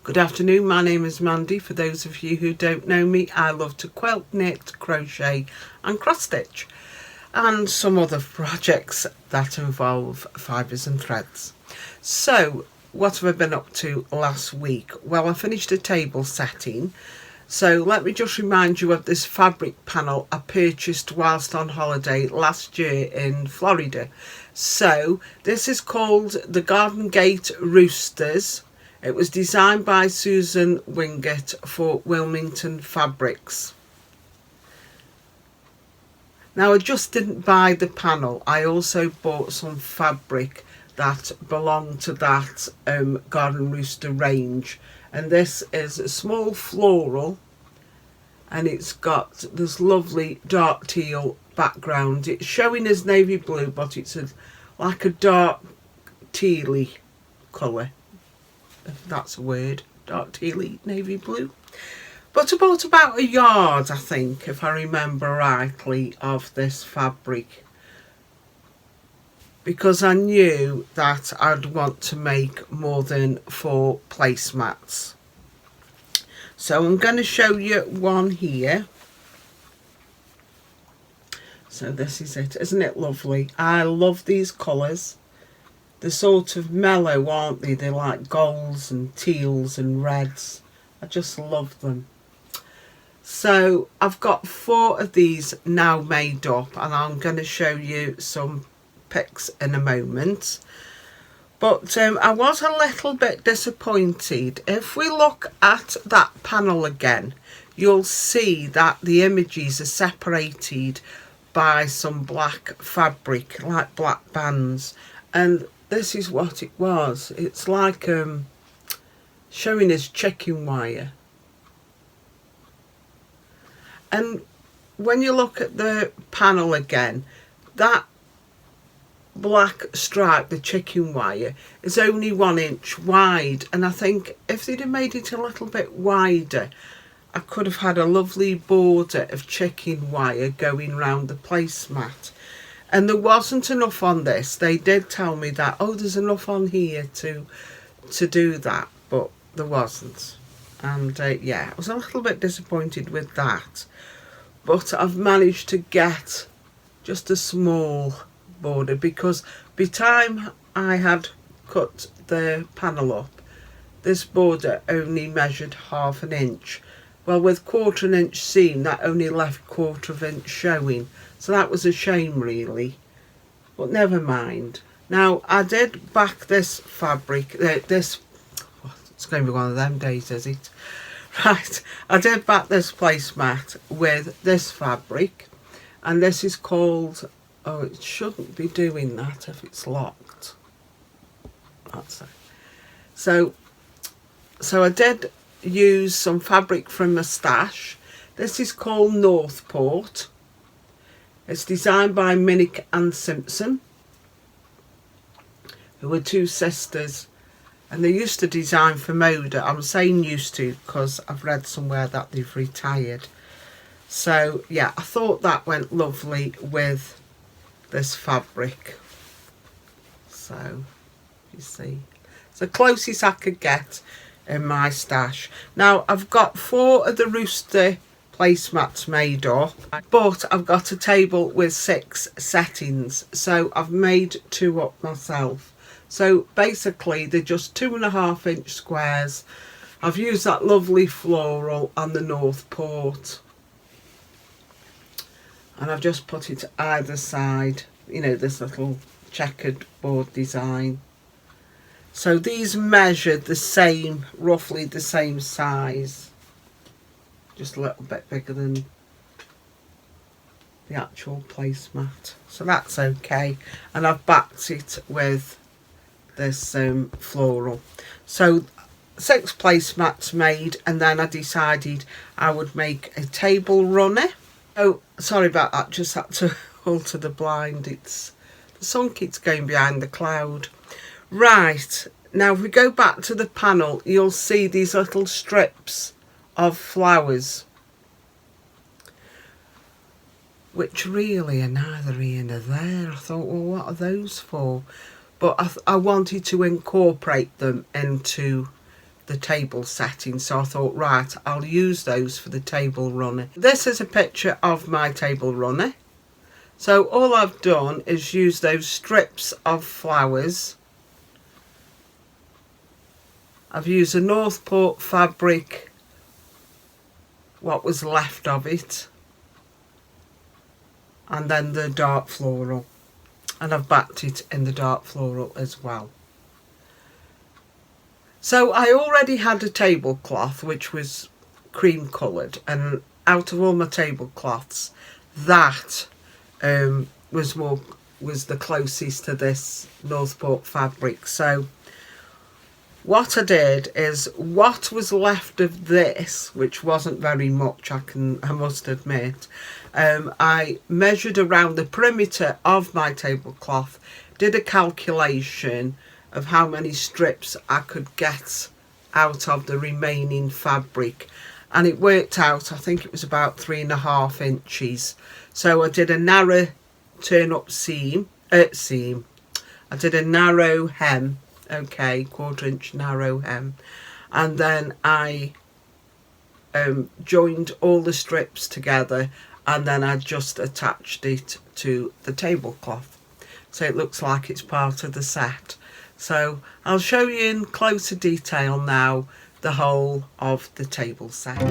Good afternoon, my name is Mandy. For those of you who don't know me, I love to quilt, knit, crochet and cross stitch and some other projects that involve fibres and threads. So what have I been up to last week? Well, I finished a table setting. So let me just remind you of this fabric panel I purchased whilst on holiday last year in Florida. So this is called the Garden Gate Roosters. It was designed by Susan Winget for Wilmington Fabrics. Now I just didn't buy the panel, I also bought some fabric that belonged to that Garden Rooster range, and this is a small floral and it's got this lovely dark teal background. It's showing as navy blue, but it's like a dark tealy colour, if that's a word, dark tealy navy blue. But I bought about a yard, I think, if I remember rightly, of this fabric, because I knew that I'd want to make more than 4 placemats. So I'm going to show you one here. So this is it. Isn't it lovely? I love these colours. They're sort of mellow, aren't they? They're like golds and teals and reds. I just love them. So I've got 4 of these now made up, and I'm going to show you some pics in a moment. But I was a little bit disappointed. If we look at that panel again, you'll see that the images are separated by some black fabric, like black bands, and this is what it was. It's like showing us chicken wire. And when you look at the panel again, that black stripe, the chicken wire, is only 1 inch wide, and I think if they'd have made it a little bit wider, I could have had a lovely border of chicken wire going round the placemat. And there wasn't enough on this. They did tell me that, oh, there's enough on here to do that, but there wasn't. And yeah, I was a little bit disappointed with that, but I've managed to get just a small border, because by the time I had cut the panel up, this border only measured 1/2 inch. Well, with 1/4 inch seam, that only left 1/4 inch showing, so that was a shame really, but never mind. Now I did back this fabric, it's going to be one of them days, is it? Right, I did back this placemat with this fabric, and this is called, oh, it shouldn't be doing that if it's locked. That's it. So I did use some fabric from my stash. This is called Northport. It's designed by Minnick and Simpson, who were 2 sisters, and they used to design for Moda. I'm saying used to because I've read somewhere that they've retired. So yeah, I thought that went lovely with this fabric. So you see, it's the closest I could get in my stash. Now I've got 4 of the rooster placemats made up, but I've got a table with 6 settings, so I've made 2 up myself. So basically they're just 2.5 inch squares. I've used that lovely floral on the Northport, and I've just put it either side, you know, this little checkered board design. So these measured the same, roughly the same size, just a little bit bigger than the actual placemat, so that's okay. And I've backed it with this floral. So 6 placemats made, and then I decided I would make a table runner. Oh, sorry about that, just had to alter the blind. It's the sun keeps going behind the cloud. Right, now if we go back to the panel, you'll see these little strips of flowers, which really are neither here nor there. I thought, well, what are those for? But I wanted to incorporate them into the table setting, so I thought, right, I'll use those for the table runner. This is a picture of my table runner. So all I've done is use those strips of flowers. I've used a Northport fabric, what was left of it, and then the dark floral, and I've backed it in the dark floral as well. So I already had a tablecloth which was cream coloured, and out of all my tablecloths, that was the closest to this Northport fabric. So what I did is, what was left of this, which wasn't very much, I must admit, I measured around the perimeter of my tablecloth, did a calculation of how many strips I could get out of the remaining fabric, and it worked out, I think it was about 3.5 inches. So I did a narrow turn up seam, I did a narrow hem, okay, 1/4 inch narrow hem, and then I joined all the strips together, and then I just attached it to the tablecloth, so it looks like it's part of the set. So I'll show you in closer detail now the whole of the table set.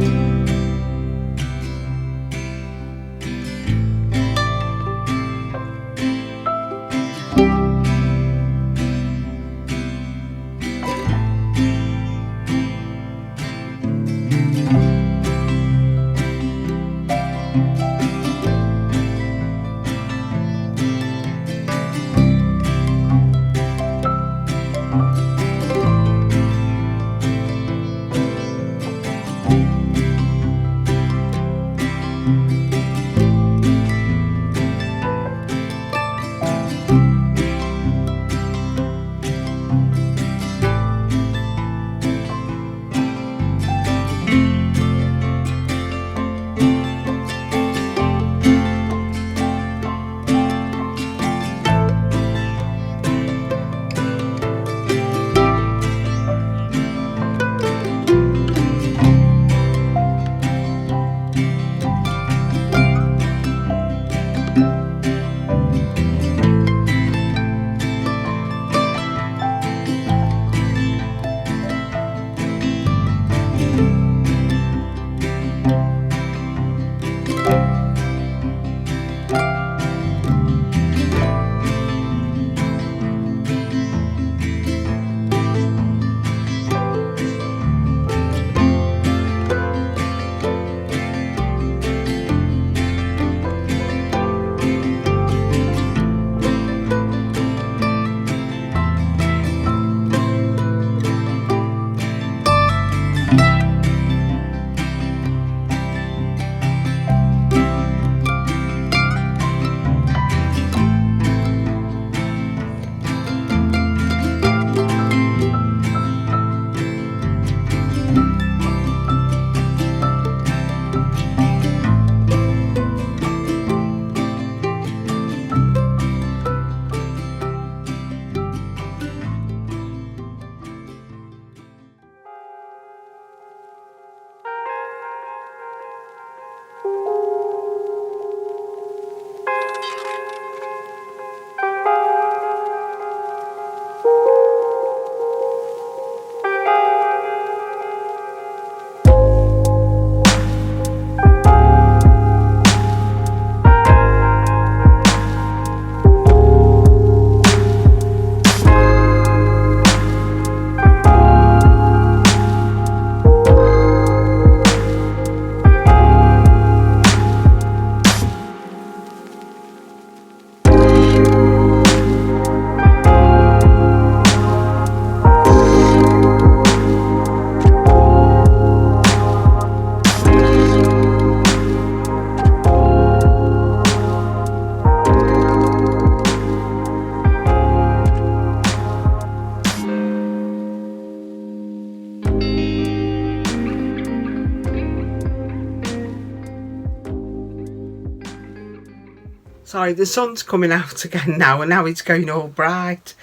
Sorry, the sun's coming out again now, and now it's going all bright.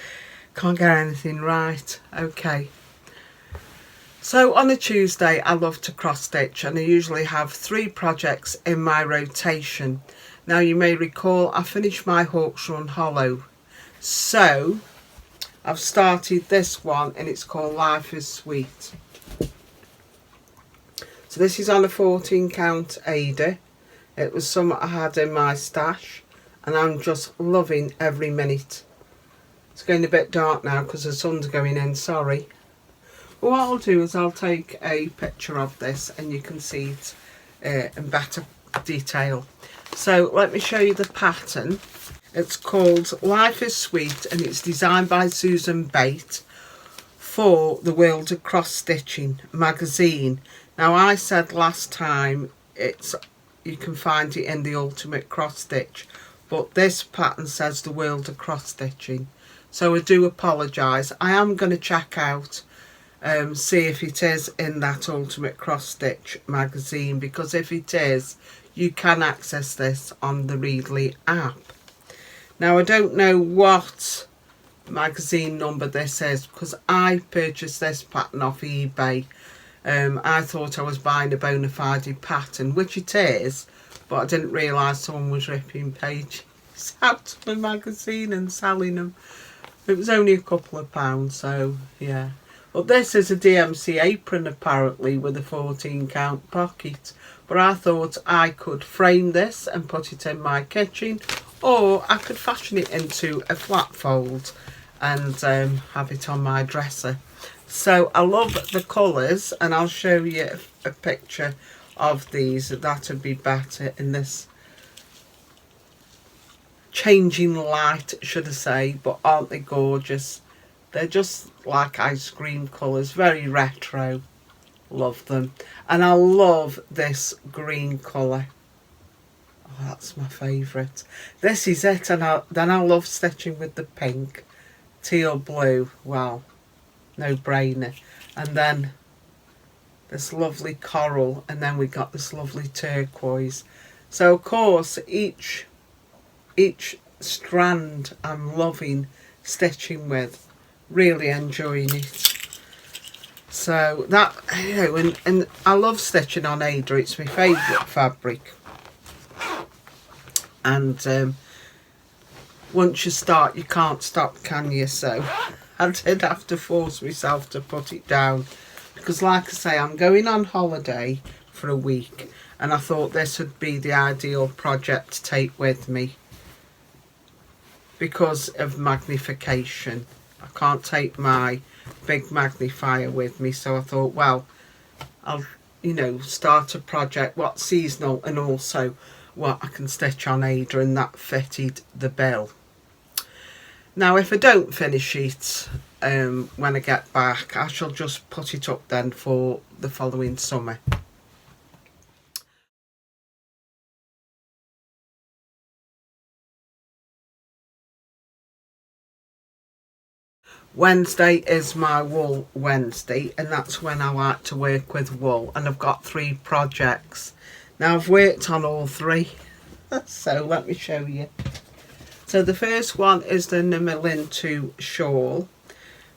Can't get anything right. Okay. So on a Tuesday I love to cross stitch, and I usually have 3 projects in my rotation. Now you may recall I finished my Hawks Run Hollow, so I've started this one and it's called Life is Sweet. So this is on a 14 count Ada. It was something I had in my stash and I'm just loving every minute. It's getting a bit dark now because the sun's going in, sorry. But what I'll do is I'll take a picture of this and you can see it in better detail. So let me show you the pattern. It's called Life is Sweet and it's designed by Susan Winget for the World of Cross Stitching magazine. Now I said last time you can find it in the Ultimate Cross Stitch, but this pattern says the World of Cross Stitching. So I do apologise. I am going to check out see if it is in that Ultimate Cross Stitch magazine, because if it is, you can access this on the Readly app. Now I don't know what magazine number this is because I purchased this pattern off eBay. I thought I was buying a bona fide pattern, which it is, but I didn't realise someone was ripping pages out of the magazine and selling them. It was only a couple of pounds, so yeah. But this is a DMC apron apparently with a 14 count pocket. But I thought I could frame this and put it in my kitchen, or I could fashion it into a flat fold and have it on my dresser. So I love the colours, and I'll show you a picture of these. That would be better in this changing light, should I say. But aren't they gorgeous? They're just like ice cream colours, very retro. Love them. And I love this green colour. Oh, that's my favourite. This is it. And then I love stitching with the pink, teal blue. Wow, no brainer. And then this lovely coral, and then we got this lovely turquoise. So of course each strand I'm loving stitching with. Really enjoying it. So that, you know, and I love stitching on Ada. It's my favourite fabric. And once you start, you can't stop, can you? So I did have to force myself to put it down, because like I say, I'm going on holiday for a week, and I thought this would be the ideal project to take with me because of magnification. I can't take my big magnifier with me, so I thought, well, I'll, you know, start a project what's seasonal and also what I can stitch on Ada, and that fitted the bill. Now if I don't finish it when I get back, I shall just put it up then for the following summer. Wednesday is my wool Wednesday, and that's when I like to work with wool, and I've got 3 projects. Now I've worked on all 3, so let me show you. So the first one is the Nurmilintu Shawl,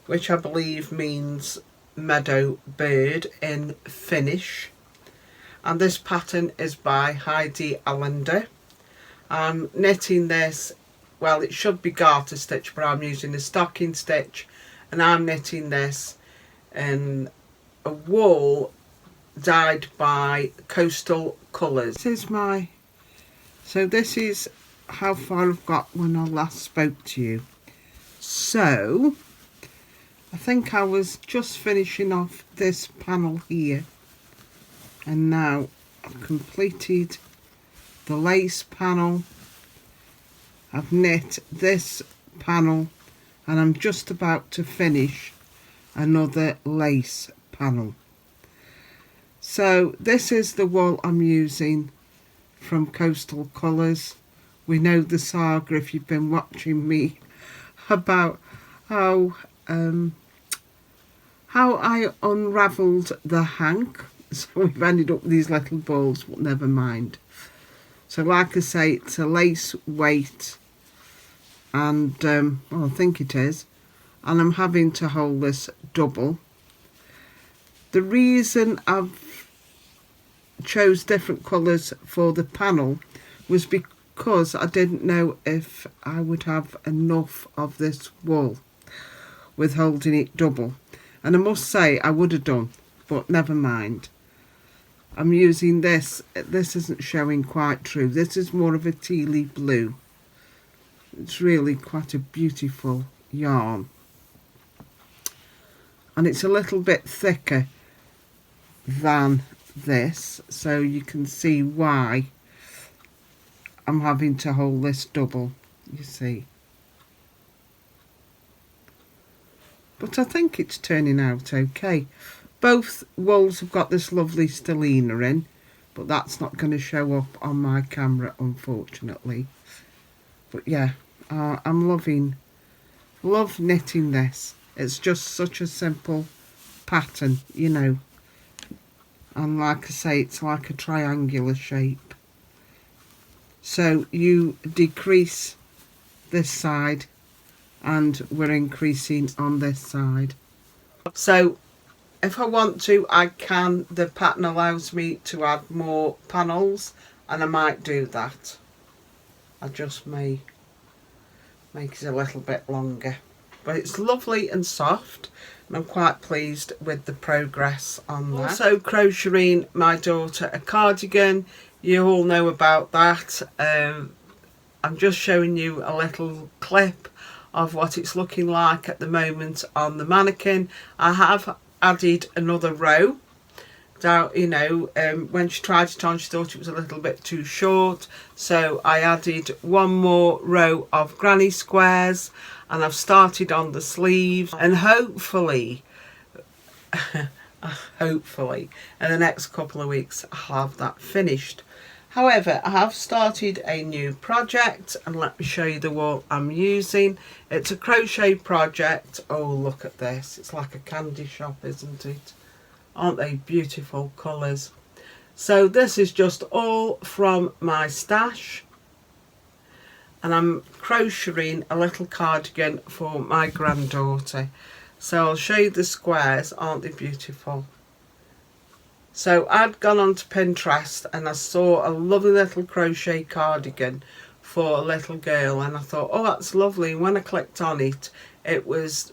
which I believe means meadow bird in Finnish, and this pattern is by Heidi Alander. I'm knitting this, well, it should be garter stitch, but I'm using a stocking stitch, and I'm knitting this in a wool dyed by Coastal Colours. This is how far I've got when I last spoke to you. So I think I was just finishing off this panel here, and now I've completed the lace panel. I've knit this panel, and I'm just about to finish another lace panel. So this is the wool I'm using from Coastal Colours. We know the saga, if you've been watching me, about how I unravelled the hank. So we've ended up with these little balls, but never mind. So like I say, it's a lace weight, and well, I think it is, and I'm having to hold this double. The reason I've chose different colours for the panel was because I didn't know if I would have enough of this wool with holding it double, and I must say I would have done, but never mind. I'm using this isn't showing quite true, this is more of a tealy blue. It's really quite a beautiful yarn, and it's a little bit thicker than this, so you can see why I'm having to hold this double, you see. But I think it's turning out okay. Both wools have got this lovely stellina in, but that's not going to show up on my camera, unfortunately. But yeah, I'm love knitting this. It's just such a simple pattern, you know. And like I say, it's like a triangular shape. So you decrease this side and we're increasing on this side. So if I want to, I can. The pattern allows me to add more panels, and I might do that. I just may make it a little bit longer. But it's lovely and soft, and I'm quite pleased with the progress on that. Also crocheting my daughter a cardigan. You all know about that. I'm just showing you a little clip of what it's looking like at the moment on the mannequin. I have added another row down, you know, when she tried it on she thought it was a little bit too short, so I added one more row of granny squares, and I've started on the sleeves, and hopefully hopefully in the next couple of weeks I'll have that finished. However, I have started a new project, and let me show you the wool I'm using. It's a crochet project. Oh, look at this. It's like a candy shop, isn't it? Aren't they beautiful colours? So this is just all from my stash. And I'm crocheting a little cardigan for my granddaughter. So I'll show you the squares. Aren't they beautiful? So I'd gone onto Pinterest and I saw a lovely little crochet cardigan for a little girl, and I thought, oh, that's lovely. And when I clicked on it, it was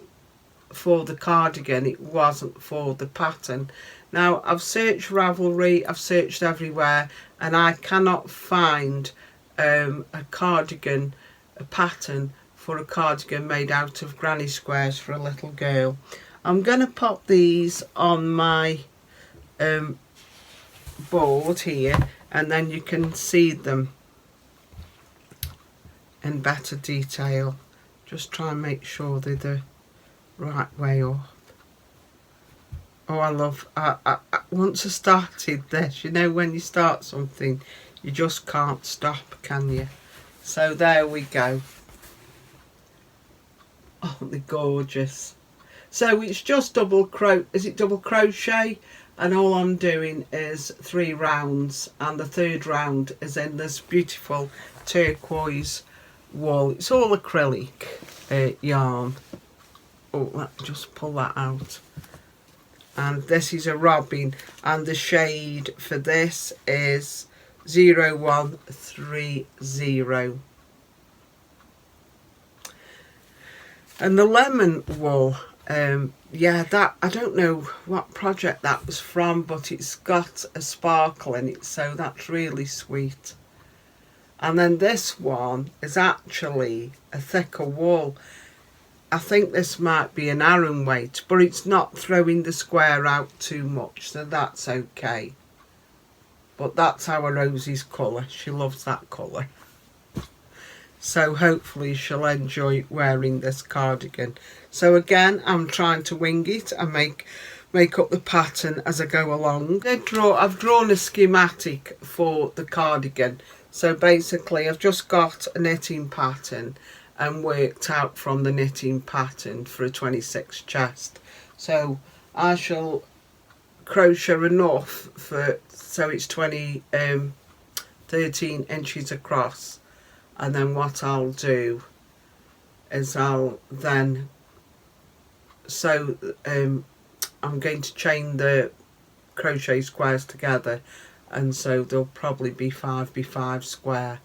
for the cardigan, it wasn't for the pattern. Now I've searched Ravelry, I've searched everywhere, and I cannot find a cardigan, a pattern for a cardigan made out of granny squares for a little girl. I'm going to pop these on my board here, and then you can see them in better detail. Just try and make sure they're the right way up. Oh, I love, I once I started this, you know, when you start something you just can't stop, can you? So there we go. Aren't they gorgeous? So it's just double crochet, and all I'm doing is 3 rounds, and the 3rd round is in this beautiful turquoise wool. It's all acrylic yarn. Oh, let me just pull that out. And this is a robin, and the shade for this is 0130. And the lemon wool, yeah, that, I don't know what project that was from, but it's got a sparkle in it, so that's really sweet. And then this one is actually a thicker wool. I think this might be an Aran weight, but it's not throwing the square out too much, so that's okay. But that's our Rosie's colour. She loves that colour. So hopefully she'll enjoy wearing this cardigan. So again, I'm trying to wing it and make up the pattern as I go along. I've drawn a schematic for the cardigan. So basically I've just got a knitting pattern and worked out from the knitting pattern for a 26 chest. So I shall crochet enough for, so it's 13 inches across, and then what I'll do is I'll then sew I'm going to chain the crochet squares together, and so they'll probably be 5x5 square,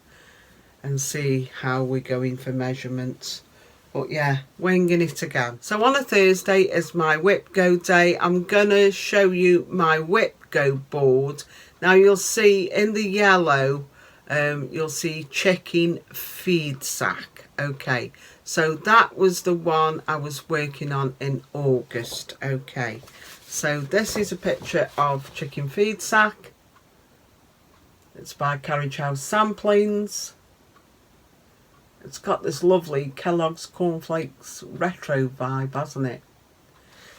and see how we're going for measurements. But yeah, winging it again. So on a Thursday is my WIPGO day. I'm gonna show you my WIPGO board. Now you'll see in the yellow, you'll see chicken Feedsack. Okay, so that was the one I was working on in August. Okay, so this is a picture of chicken Feedsack. It's by Carriage House Samplings. It's got this lovely Kellogg's Cornflakes retro vibe, hasn't it?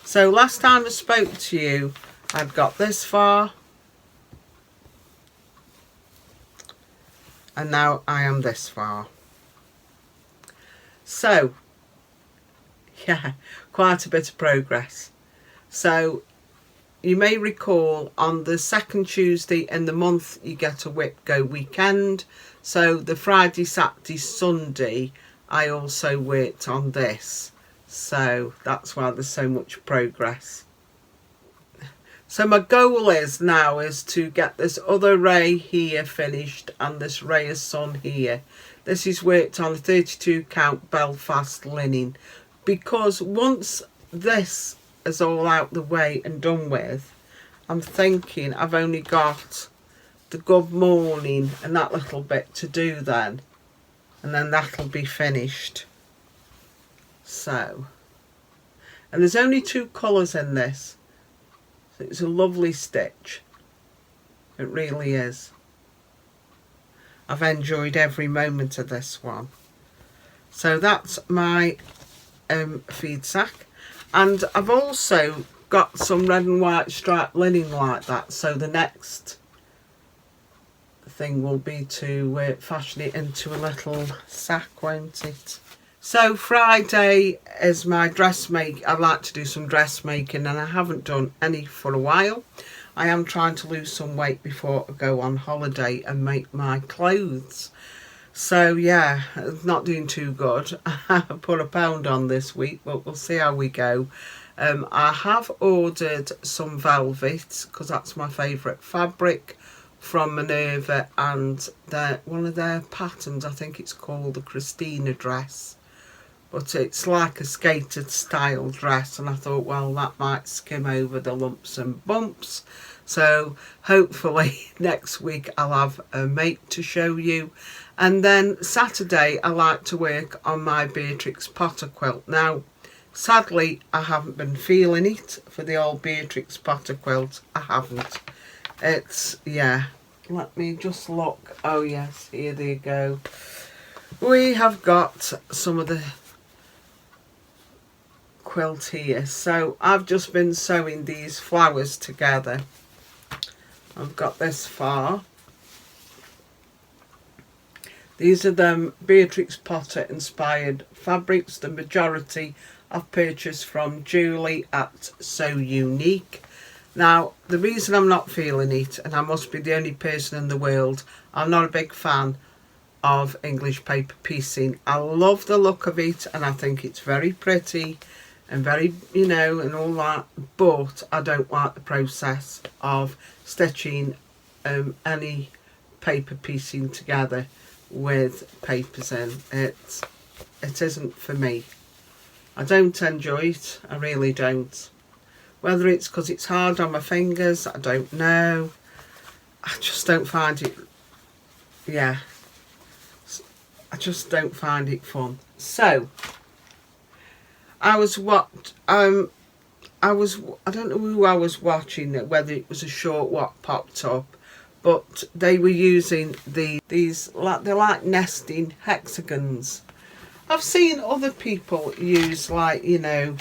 So last time I spoke to you, I'd got this far. And now I am this far. So, yeah, quite a bit of progress. So, you may recall on the second Tuesday in the month you get a WIPGO weekend. So the Friday, Saturday, Sunday I also worked on this. So that's why there's so much progress. So my goal is to get this other ray here finished and this ray of sun here. This is worked on a 32 count Belfast linen, because once this is all out the way and done with, I'm thinking I've only got the good morning and that little bit to do then, and then that'll be finished. So, and there's only 2 colours in this, so it's a lovely stitch, it really is. I've enjoyed every moment of this one. So that's my Feedsack, and I've also got some red and white striped linen like that, so the next thing will be to fashion it into a little sack, won't it? So Friday is my dressmaking. I like to do some dressmaking, and I haven't done any for a while. I am trying to lose some weight before I go on holiday and make my clothes. So yeah, not doing too good. I put a pound on this week, but we'll see how we go. I have ordered some velvet, because that's my favourite fabric, from Minerva, and one of their patterns, I think it's called the Christina dress, but it's like a skated style dress, and I thought, well, that might skim over the lumps and bumps. So hopefully next week I'll have a make to show you. And then Saturday I like to work on my Beatrix Potter quilt. Now sadly I haven't been feeling it for the old Beatrix Potter quilt. I haven't. It's, yeah, let me just look. Oh yes, here they go. We have got some of the quilt here. So I've just been sewing these flowers together. I've got this far. These are them Beatrix Potter inspired fabrics. The majority I've purchased from Julie at So Unique. Now, the reason I'm not feeling it, and I must be the only person in the world, I'm not a big fan of English paper piecing. I love the look of it, and I think it's very pretty and very, you know, and all that, but I don't like the process of stitching any paper piecing together with papers in. It isn't for me. I don't enjoy it, I really don't. Whether it's because it's hard on my fingers, I don't know. I just don't find it, yeah, I just don't find it fun. So I don't know who I was watching, whether it was a short what popped up, but they were using these, they're like nesting hexagons. I've seen other people use, like, you know,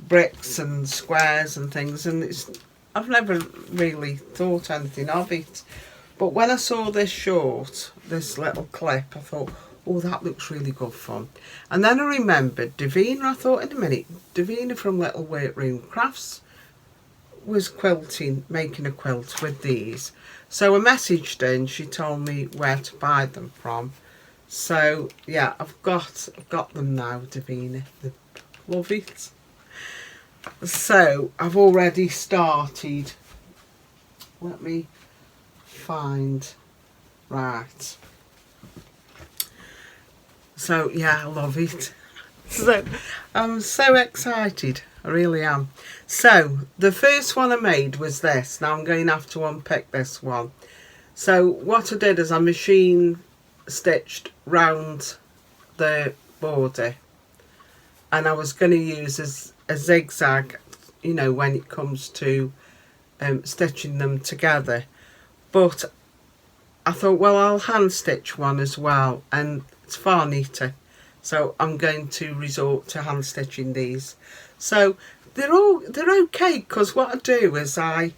bricks and squares and things, and I've never really thought anything of it. But when I saw this short, this little clip, I thought, oh, that looks really good fun. And then I remembered Davina. I thought, in a minute, Davina from Little Workroom Crafts was quilting, making a quilt with these. So I messaged her and she told me where to buy them from. So yeah, I've got them now, Davina. Love it. So I've already started. Let me find. Right. So yeah, I love it. So I'm so excited. I really am. So the first one I made was this. Now I'm going to have to unpick this one. So what I did is I machine stitched round the border, and I was going to use a zigzag, you know, when it comes to stitching them together, but I thought, well, I'll hand stitch one as well, and it's far neater, so I'm going to resort to hand stitching these. So they're okay, because what I do is I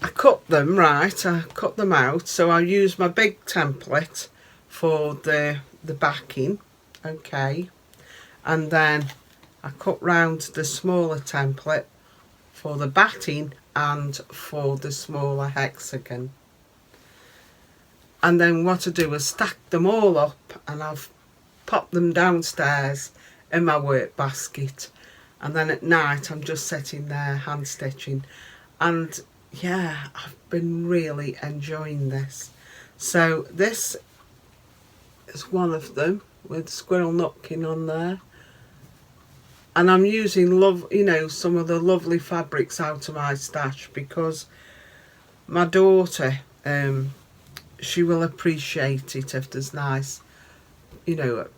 cut them, right, I cut them out, so I use my big template for the backing, okay, and then I cut round the smaller template for the batting and for the smaller hexagon. And then what I do is stack them all up, and I've popped them downstairs in my work basket, and then at night I'm just sitting there hand stitching, and yeah, I've been really enjoying this. So this is one of them with squirrel nutkin on there, and I'm using some of the lovely fabrics out of my stash, because my daughter, she will appreciate it if there's nice,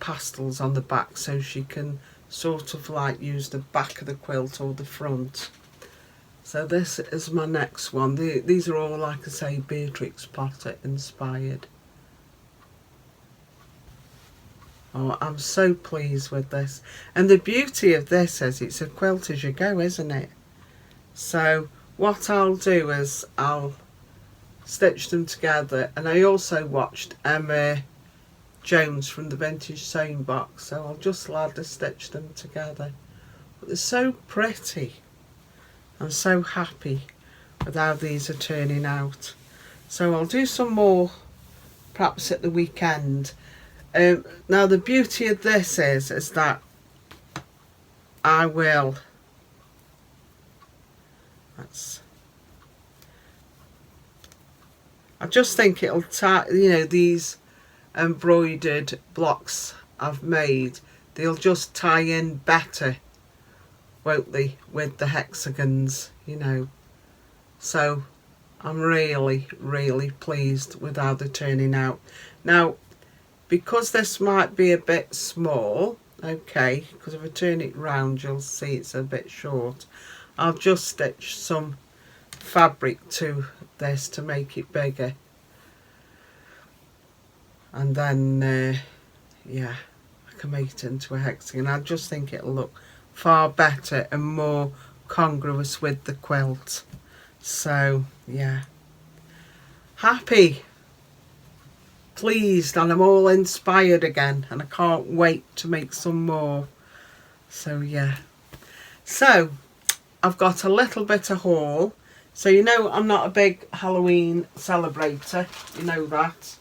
pastels on the back, so she can sort of like use the back of the quilt or the front. So this is my next one. These are all, like I say, Beatrix Potter inspired. Oh, I'm so pleased with this. And the beauty of this is it's a quilt-as-you-go, isn't it? So what I'll do is I'll stitch them together, and I also watched Emma Jones from the Vintage Sewing Box, so I'll just ladder stitch them together. But they're so pretty. I'm so happy with how these are turning out. So I'll do some more perhaps at the weekend. Now the beauty of this is that I will, I just think it'll tie, these embroidered blocks I've made, they'll just tie in better, won't they, with the hexagons, So I'm really, really pleased with how they're turning out. Now, because this might be a bit small, okay, because if I turn it round you'll see it's a bit short, I'll just stitch some fabric to this to make it bigger, and then yeah, I can make it into a hexagon. I just think it'll look far better and more congruous with the quilt. So yeah, happy, pleased, and I'm all inspired again, and I can't wait to make some more. So yeah, so I've got a little bit of haul. So I'm not a big Halloween celebrator, you know that.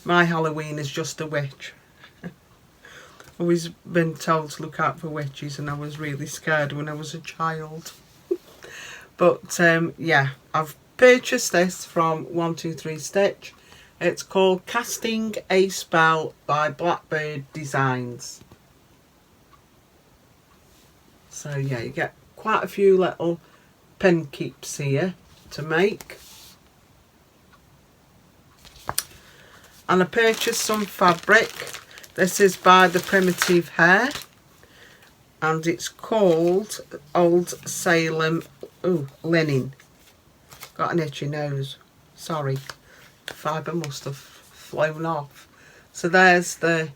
My Halloween is just a witch. Always been told to look out for witches, and I was really scared when I was a child. But yeah, I've purchased this from 123 Stitch. It's called Casting a Spell by Blackbird Designs. So yeah, you get quite a few little pin keeps here to make. And I purchased some fabric. This is by the Primitive Hair, and it's called Old Salem linen. Got an itchy nose, sorry, fibre must have flown off. So there's the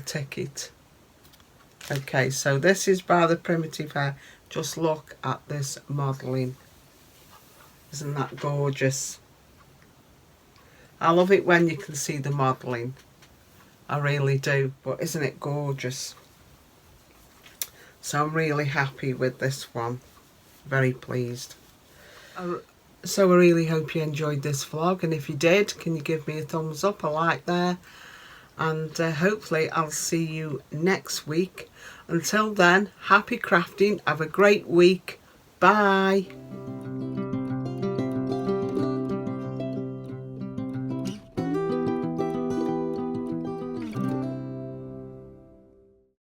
ticket. Okay, so this is by the Primitive Hair. Just look at this modelling. Isn't that gorgeous? I love it when you can see the modelling. I really do. But isn't it gorgeous? So I'm really happy with this one. Very pleased. So I really hope you enjoyed this vlog. And if you did, can you give me a thumbs up, a like there? And hopefully I'll see you next week. Until then, happy crafting, have a great week. Bye.